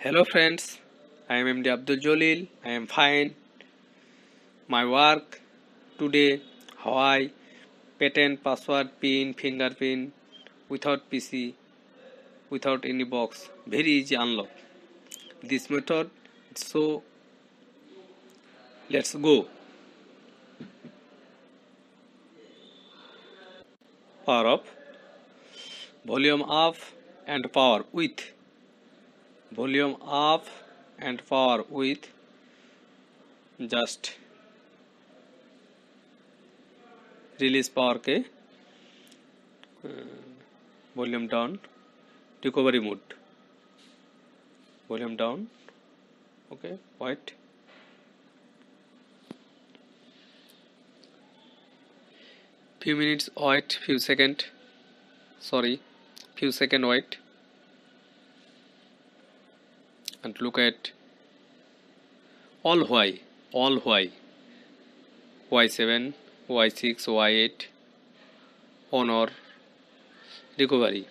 Hello friends, I am MD Abdul Jalil. I am fine. My work today, Huawei patent, password, pin, fingerprint, without PC, without any box. Very easy unlock. This method, so let's go. Power up, volume up and power with. Volume up and power with. Just release power के volume down, recovery mode, volume down. Okay, wait. Few minutes wait, few second. Sorry, few second wait. And look at all Huawei Y7, Y6, Y8 Honor recovery.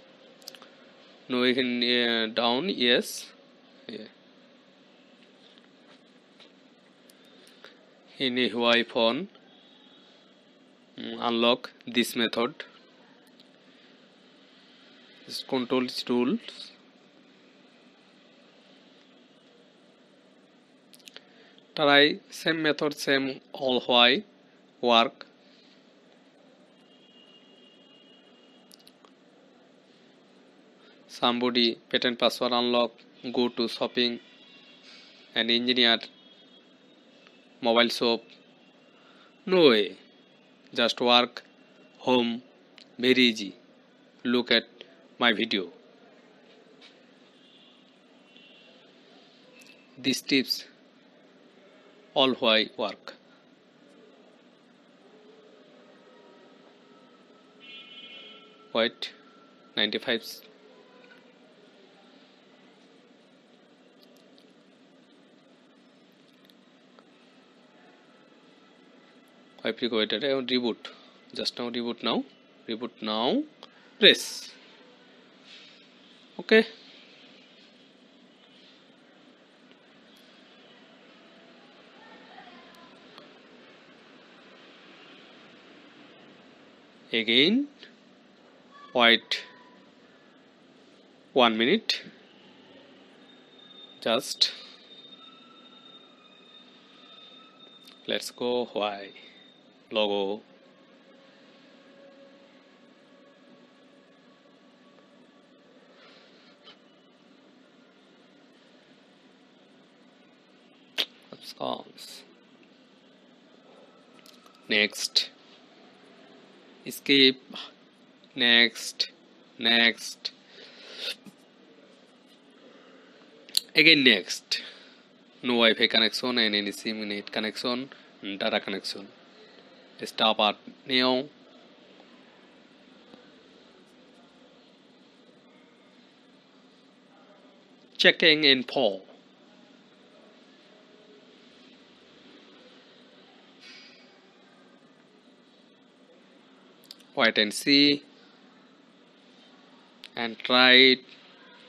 No, we can down, yes. Yeah. In a Huawei phone, unlock this method. This control tools. Try same method, same all Huawei work. Somebody patent password unlock, go to shopping and engineer mobile shop. No way, just work home, very easy. Look at my video. These tips all Huawei work. Wait, 95. I pre-waited. Reboot. Just now reboot now. Reboot now. Press. Okay. Again. Wait 1 minute. Just. Let's go Huawei logo. Comes. Next. Escape. Next. Again next. No Wi-Fi connection and any SIM net connection and data connection. Stop at now. Checking info. Wait and see. And try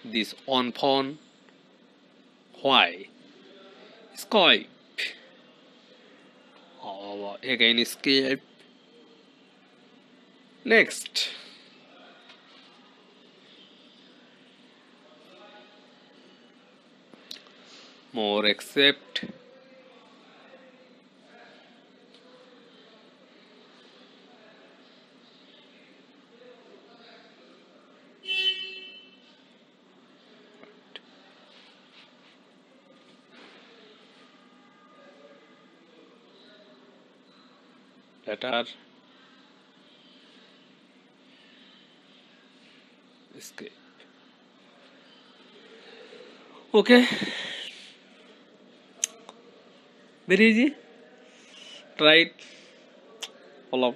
this on phone. Why? Skype. Oh, again escape. Next. More accept. Letter. Escape. Okay. Very easy. Try it. Follow.